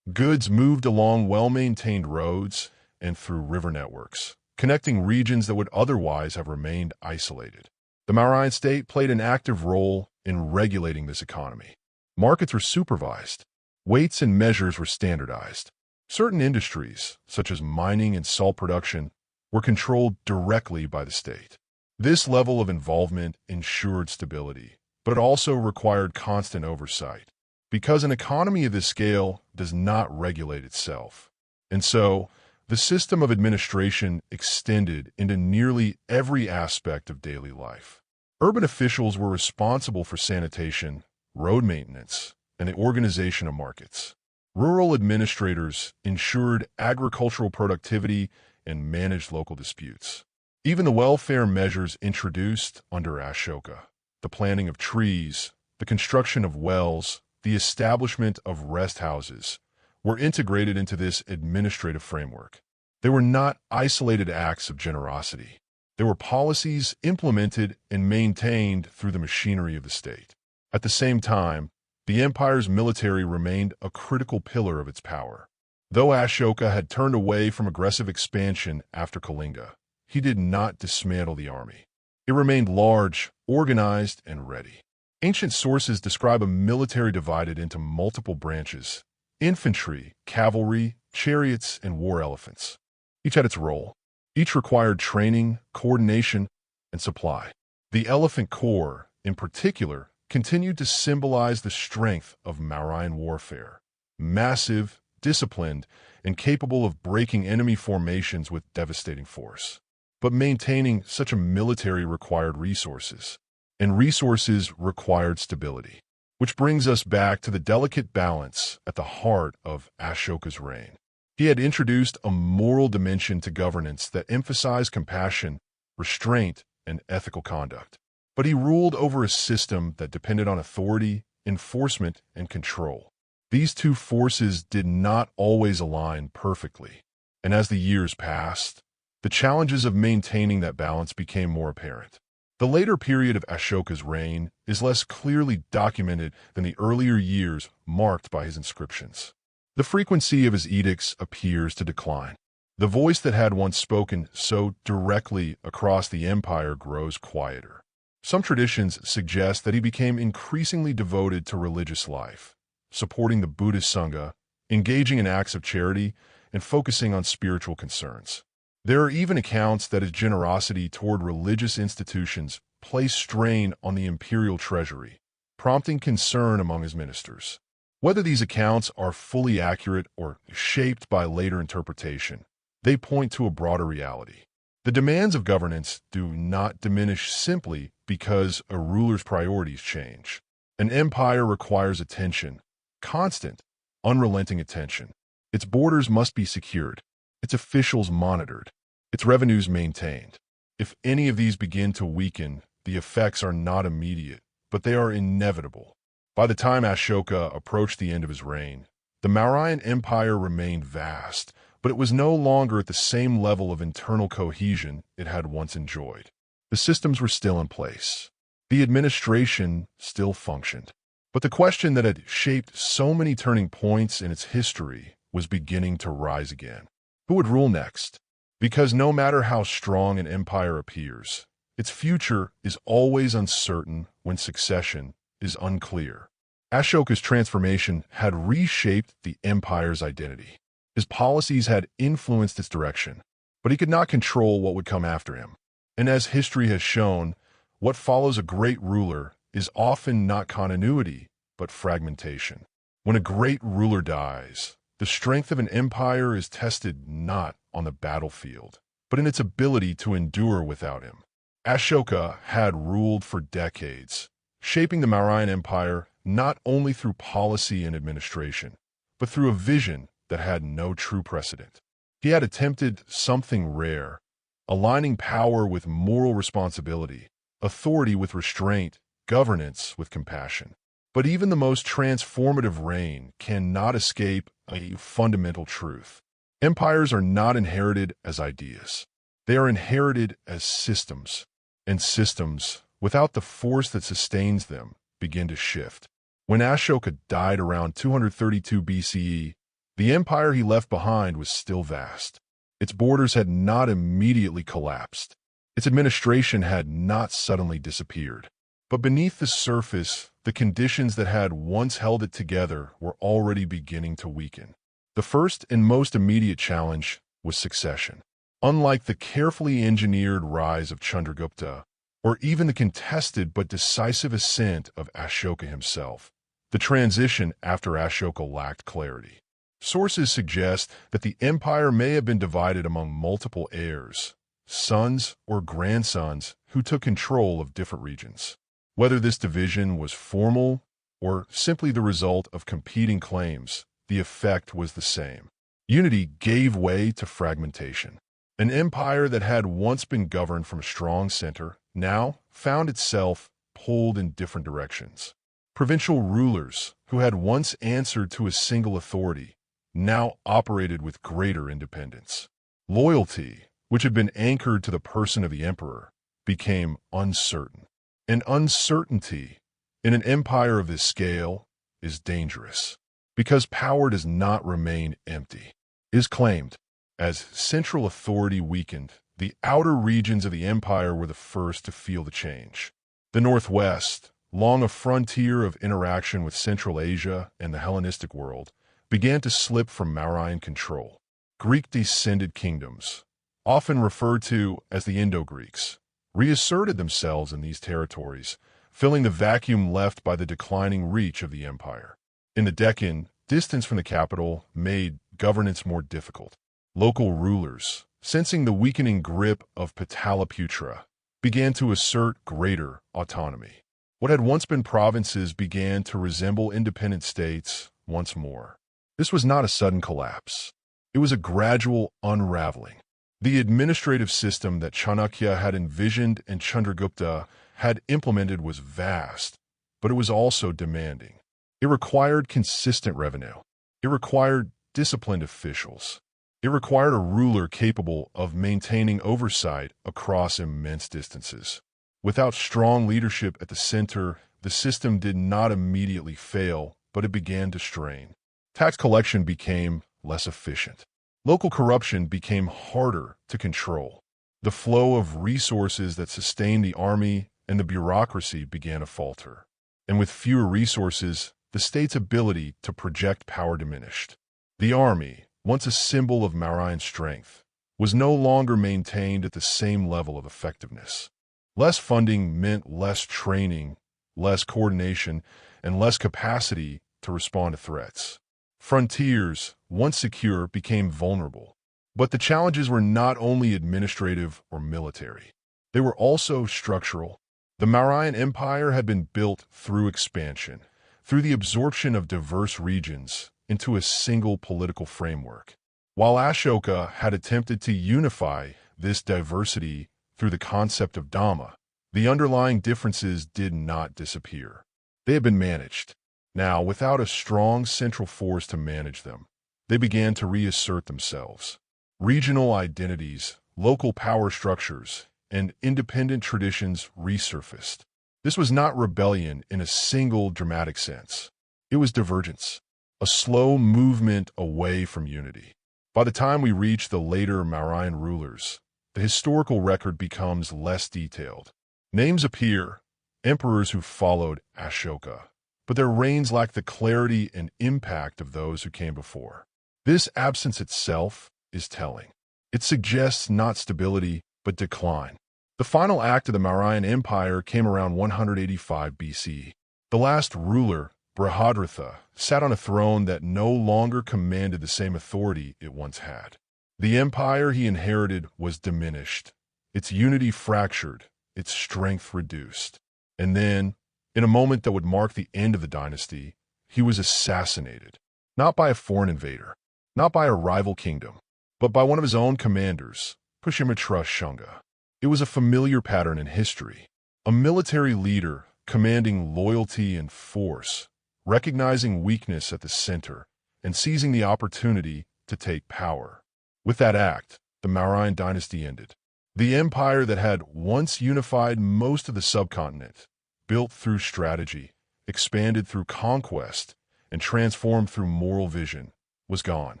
Goods moved along well-maintained roads and through river networks, connecting regions that would otherwise have remained isolated. The Mauryan state played an active role in regulating this economy. Markets were supervised. Weights and measures were standardized. Certain industries, such as mining and salt production, were controlled directly by the state. This level of involvement ensured stability, but it also required constant oversight, because an economy of this scale does not regulate itself. And so, the system of administration extended into nearly every aspect of daily life. Urban officials were responsible for sanitation, road maintenance, and the organization of markets. Rural administrators ensured agricultural productivity and managed local disputes. Even the welfare measures introduced under Ashoka, the planting of trees, the construction of wells, the establishment of rest houses, were integrated into this administrative framework. They were not isolated acts of generosity. They were policies implemented and maintained through the machinery of the state. At the same time, the empire's military remained a critical pillar of its power. Though Ashoka had turned away from aggressive expansion after Kalinga, he did not dismantle the army. It remained large, organized, and ready. Ancient sources describe a military divided into multiple branches: infantry, cavalry, chariots, and war elephants. Each had its role. Each required training, coordination, and supply. The elephant corps, in particular, continued to symbolize the strength of Mauryan warfare. Massive, disciplined, and capable of breaking enemy formations with devastating force. But maintaining such a military required resources, and resources required stability. Which brings us back to the delicate balance at the heart of Ashoka's reign. He had introduced a moral dimension to governance that emphasized compassion, restraint, and ethical conduct. But he ruled over a system that depended on authority, enforcement, and control. These two forces did not always align perfectly, and as the years passed, the challenges of maintaining that balance became more apparent. The later period of Ashoka's reign is less clearly documented than the earlier years marked by his inscriptions. The frequency of his edicts appears to decline. The voice that had once spoken so directly across the empire grows quieter. Some traditions suggest that he became increasingly devoted to religious life, supporting the Buddhist Sangha, engaging in acts of charity, and focusing on spiritual concerns. There are even accounts that his generosity toward religious institutions placed strain on the imperial treasury, prompting concern among his ministers. Whether these accounts are fully accurate or shaped by later interpretation, they point to a broader reality. The demands of governance do not diminish simply because a ruler's priorities change. An empire requires attention, constant, unrelenting attention. Its borders must be secured, its officials monitored, its revenues maintained. If any of these begin to weaken, the effects are not immediate, but they are inevitable. By the time Ashoka approached the end of his reign, the Mauryan Empire remained vast, but it was no longer at the same level of internal cohesion it had once enjoyed. The systems were still in place. The administration still functioned. But the question that had shaped so many turning points in its history was beginning to rise again. Who would rule next? Because no matter how strong an empire appears, its future is always uncertain when succession is unclear. Ashoka's transformation had reshaped the empire's identity. His policies had influenced its direction, but he could not control what would come after him. And as history has shown, what follows a great ruler is often not continuity, but fragmentation. When a great ruler dies, the strength of an empire is tested not on the battlefield, but in its ability to endure without him. Ashoka had ruled for decades, shaping the Mauryan Empire not only through policy and administration, but through a vision that had no true precedent. He had attempted something rare, aligning power with moral responsibility, authority with restraint, governance with compassion. But even the most transformative reign cannot escape a fundamental truth. Empires are not inherited as ideas. They are inherited as systems. And systems, without the force that sustains them, begin to shift. When Ashoka died around 232 BCE, the empire he left behind was still vast. Its borders had not immediately collapsed. Its administration had not suddenly disappeared. But beneath the surface, the conditions that had once held it together were already beginning to weaken. The first and most immediate challenge was succession. Unlike the carefully engineered rise of Chandragupta, or even the contested but decisive ascent of Ashoka himself, the transition after Ashoka lacked clarity. Sources suggest that the empire may have been divided among multiple heirs, sons or grandsons who took control of different regions. Whether this division was formal or simply the result of competing claims, the effect was the same. Unity gave way to fragmentation. An empire that had once been governed from a strong center now found itself pulled in different directions. Provincial rulers, who had once answered to a single authority, now operated with greater independence. Loyalty, which had been anchored to the person of the emperor, became uncertain. And uncertainty in an empire of this scale is dangerous, because power does not remain empty. It is claimed. As central authority weakened, the outer regions of the empire were the first to feel the change. The Northwest, long a frontier of interaction with Central Asia and the Hellenistic world, began to slip from Mauryan control. Greek-descended kingdoms, often referred to as the Indo-Greeks, reasserted themselves in these territories, filling the vacuum left by the declining reach of the empire. In the Deccan, distance from the capital made governance more difficult. Local rulers, sensing the weakening grip of Pataliputra, began to assert greater autonomy. What had once been provinces began to resemble independent states once more. This was not a sudden collapse. It was a gradual unraveling. The administrative system that Chanakya had envisioned and Chandragupta had implemented was vast, but it was also demanding. It required consistent revenue. It required disciplined officials. It required a ruler capable of maintaining oversight across immense distances. Without strong leadership at the center, the system did not immediately fail, but it began to strain. Tax collection became less efficient. Local corruption became harder to control. The flow of resources that sustained the army and the bureaucracy began to falter. And with fewer resources, the state's ability to project power diminished. The army, once a symbol of Mauryan strength, was no longer maintained at the same level of effectiveness. Less funding meant less training, less coordination, and less capacity to respond to threats. Frontiers, once secure, became vulnerable. But the challenges were not only administrative or military. They were also structural. The Mauryan Empire had been built through expansion, through the absorption of diverse regions into a single political framework. While Ashoka had attempted to unify this diversity through the concept of Dhamma, the underlying differences did not disappear. They had been managed. Now, without a strong central force to manage them, they began to reassert themselves. Regional identities, local power structures, and independent traditions resurfaced. This was not rebellion in a single dramatic sense. It was divergence. a slow movement away from unity. By the time we reach the later Mauryan rulers, the historical record becomes less detailed. Names appear, emperors who followed Ashoka, but their reigns lack the clarity and impact of those who came before. This absence itself is telling. It suggests not stability, but decline. The final act of the Mauryan Empire came around 185 BC. The last ruler, Brihadratha, sat on a throne that no longer commanded the same authority it once had. The empire he inherited was diminished, its unity fractured, its strength reduced. And then, in a moment that would mark the end of the dynasty, he was assassinated, not by a foreign invader, not by a rival kingdom, but by one of his own commanders, Pushyamitra Shunga. It was a familiar pattern in history. A military leader commanding loyalty and force, recognizing weakness at the center, and seizing the opportunity to take power. With that act, the Mauryan dynasty ended. The empire that had once unified most of the subcontinent, built through strategy, expanded through conquest, and transformed through moral vision, was gone.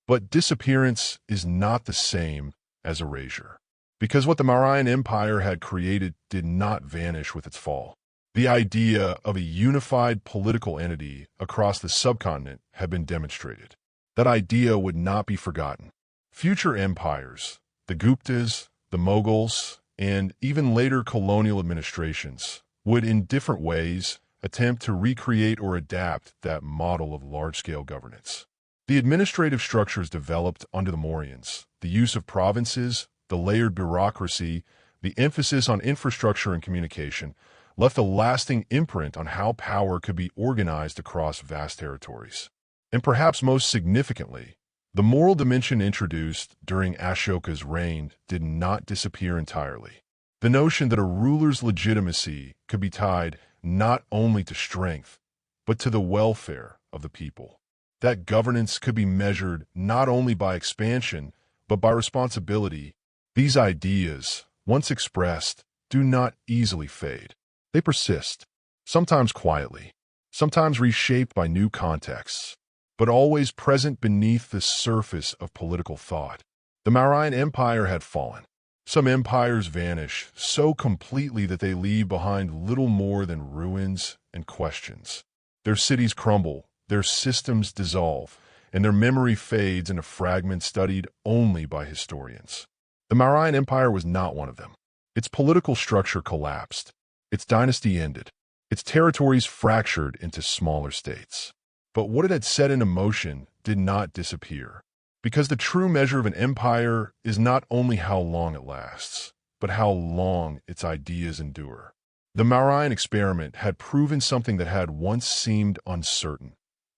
But disappearance is not the same as erasure, because what the Mauryan Empire had created did not vanish with its fall. The idea of a unified political entity across the subcontinent had been demonstrated. That idea would not be forgotten. Future empires, the Guptas, the Mughals, and even later colonial administrations, would in different ways attempt to recreate or adapt that model of large-scale governance. The administrative structures developed under the Mauryans, the use of provinces, the layered bureaucracy, the emphasis on infrastructure and communication, left a lasting imprint on how power could be organized across vast territories. And perhaps most significantly, the moral dimension introduced during Ashoka's reign did not disappear entirely. The notion that a ruler's legitimacy could be tied not only to strength, but to the welfare of the people. That governance could be measured not only by expansion, but by responsibility. These ideas, once expressed, do not easily fade. They persist, sometimes quietly, sometimes reshaped by new contexts, but always present beneath the surface of political thought. The Mauryan Empire had fallen. Some empires vanish so completely that they leave behind little more than ruins and questions. Their cities crumble, their systems dissolve, and their memory fades into fragments studied only by historians. The Mauryan Empire was not one of them. Its political structure collapsed. Its dynasty ended. Its territories fractured into smaller states. But what it had set into motion did not disappear. Because the true measure of an empire is not only how long it lasts, but how long its ideas endure. The Mauryan experiment had proven something that had once seemed uncertain,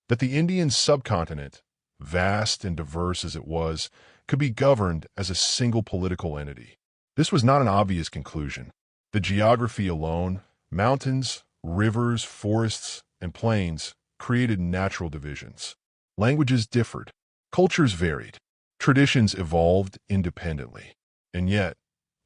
that the Indian subcontinent, vast and diverse as it was, could be governed as a single political entity. This was not an obvious conclusion. The geography alone, mountains, rivers, forests, and plains, created natural divisions. Languages differed. Cultures varied. Traditions evolved independently. And yet,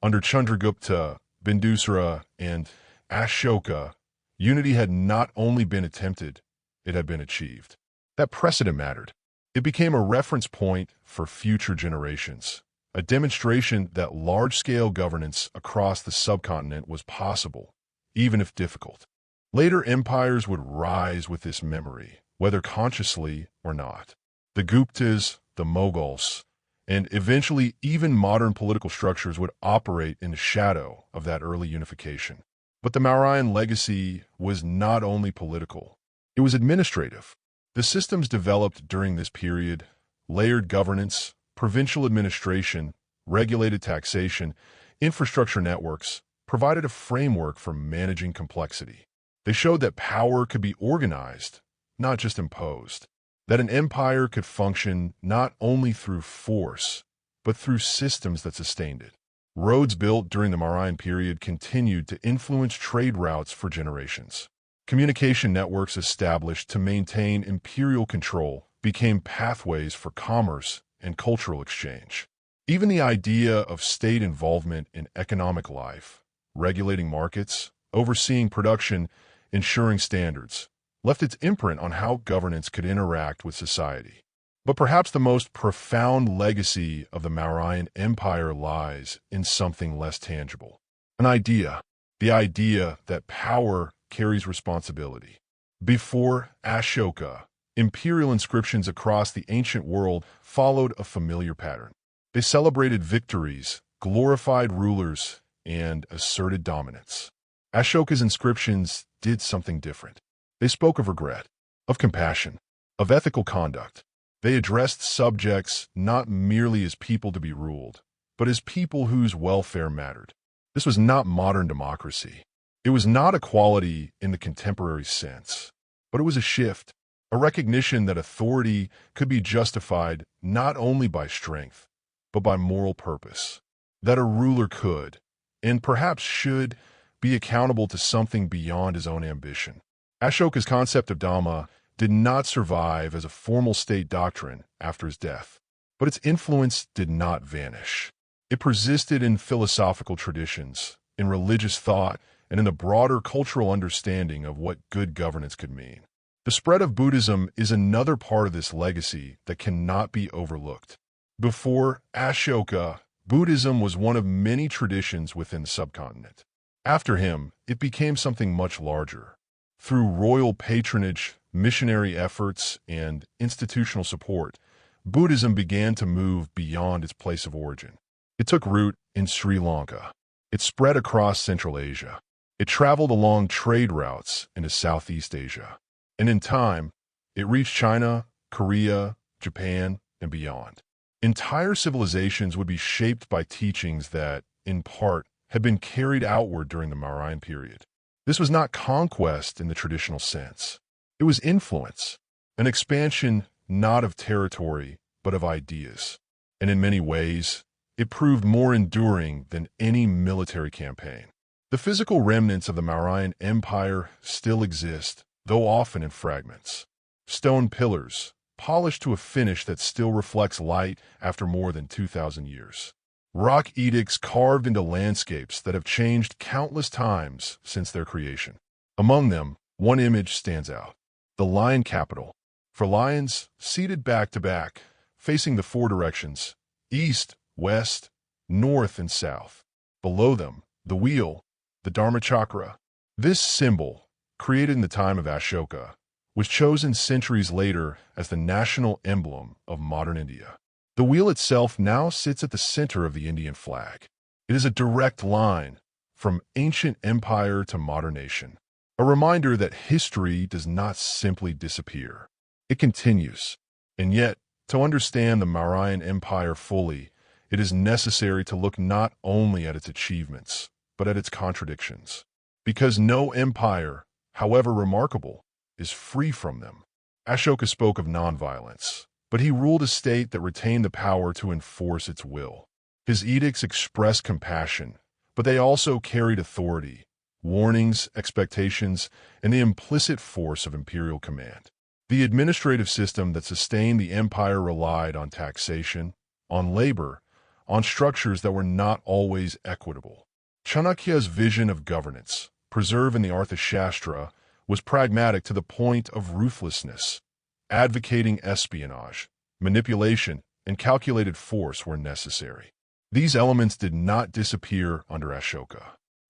under Chandragupta, Bindusara, and Ashoka, unity had not only been attempted, it had been achieved. That precedent mattered. It became a reference point for future generations, a demonstration that large-scale governance across the subcontinent was possible, even if difficult. Later empires would rise with this memory, whether consciously or not. The Guptas, the Mughals, and eventually even modern political structures would operate in the shadow of that early unification. But the Mauryan legacy was not only political, it was administrative. The systems developed during this period, layered governance, provincial administration, regulated taxation, infrastructure networks, provided a framework for managing complexity. They showed that power could be organized, not just imposed, that an empire could function not only through force, but through systems that sustained it. Roads built during the Mauryan period continued to influence trade routes for generations. Communication networks established to maintain imperial control became pathways for commerce and cultural exchange. Even the idea of state involvement in economic life, regulating markets, overseeing production, ensuring standards, left its imprint on how governance could interact with society. But perhaps the most profound legacy of the Mauryan Empire lies in something less tangible. An idea. The idea that power carries responsibility. Before Ashoka, imperial inscriptions across the ancient world followed a familiar pattern. They celebrated victories, glorified rulers, and asserted dominance. Ashoka's inscriptions did something different. They spoke of regret, of compassion, of ethical conduct. They addressed subjects not merely as people to be ruled, but as people whose welfare mattered. This was not modern democracy. It was not equality in the contemporary sense, but it was a shift, a recognition that authority could be justified not only by strength, but by moral purpose. That a ruler could, and perhaps should, be accountable to something beyond his own ambition. Ashoka's concept of Dhamma did not survive as a formal state doctrine after his death, but its influence did not vanish. It persisted in philosophical traditions, in religious thought, and in the broader cultural understanding of what good governance could mean. The spread of Buddhism is another part of this legacy that cannot be overlooked. Before Ashoka, Buddhism was one of many traditions within the subcontinent. After him, it became something much larger. Through royal patronage, missionary efforts, and institutional support, Buddhism began to move beyond its place of origin. It took root in Sri Lanka. It spread across Central Asia. It traveled along trade routes into Southeast Asia. And in time, it reached China, Korea, Japan, and beyond. Entire civilizations would be shaped by teachings that, in part, had been carried outward during the Mauryan period. This was not conquest in the traditional sense. It was influence, an expansion not of territory, but of ideas. And in many ways, it proved more enduring than any military campaign. The physical remnants of the Mauryan Empire still exist, though often in fragments. Stone pillars, polished to a finish that still reflects light after more than 2,000 years. Rock edicts carved into landscapes that have changed countless times since their creation. Among them, one image stands out. The lion capital, for lions seated back to back, facing the four directions, east, west, north, and south. Below them, the wheel, the Dharma chakra. This symbol, created in the time of Ashoka, was chosen centuries later as the national emblem of modern India. The wheel itself now sits at the center of the Indian flag. It is a direct line from ancient empire to modern nation, a reminder that history does not simply disappear. It continues. And yet, to understand the Mauryan Empire fully, it is necessary to look not only at its achievements, but at its contradictions. Because no empire, however remarkable, is free from them. Ashoka spoke of nonviolence, but he ruled a state that retained the power to enforce its will. His edicts expressed compassion, but they also carried authority, warnings, expectations, and the implicit force of imperial command. The administrative system that sustained the empire relied on taxation, on labor, on structures that were not always equitable. Chanakya's vision of governance, preserved in the Arthashastra, was pragmatic to the point of ruthlessness, advocating espionage, manipulation, and calculated force where necessary. These elements did not disappear under Ashoka.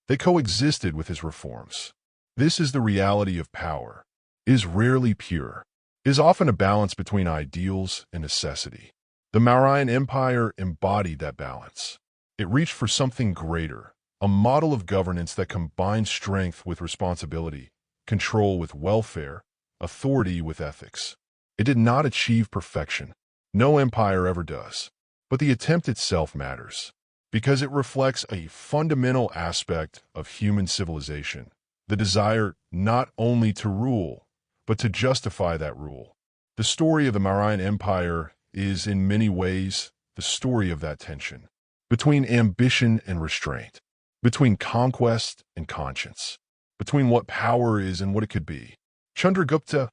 They coexisted with his reforms. This is the reality of power. It is rarely pure. It is often a balance between ideals and necessity. The Mauryan Empire embodied that balance. It reached for something greater, a model of governance that combined strength with responsibility, control with welfare, authority with ethics. It did not achieve perfection. No empire ever does. But the attempt itself matters, because it reflects a fundamental aspect of human civilization, the desire not only to rule, but to justify that rule. The story of the Mauryan Empire is, in many ways, the story of that tension, between ambition and restraint, between conquest and conscience, between what power is and what it could be. Chandragupta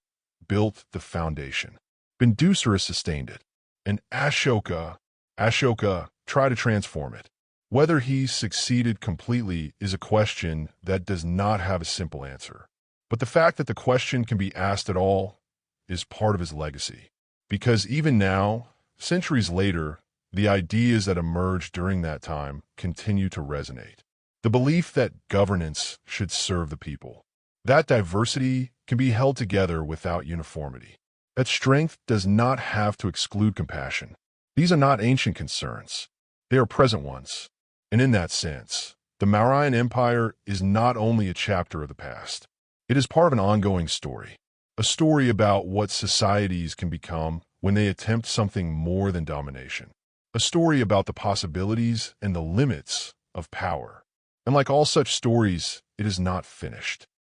built the foundation. Bindusara sustained it. And Ashoka tried to transform it. Whether he succeeded completely is a question that does not have a simple answer. But the fact that the question can be asked at all is part of his legacy. Because even now, centuries later, the ideas that emerged during that time continue to resonate. The belief that governance should serve the people. That diversity can be held together without uniformity. That strength does not have to exclude compassion. These are not ancient concerns. They are present ones. And in that sense, the Mauryan Empire is not only a chapter of the past. It is part of an ongoing story. A story about what societies can become when they attempt something more than domination. A story about the possibilities and the limits of power. And like all such stories, it is not finished.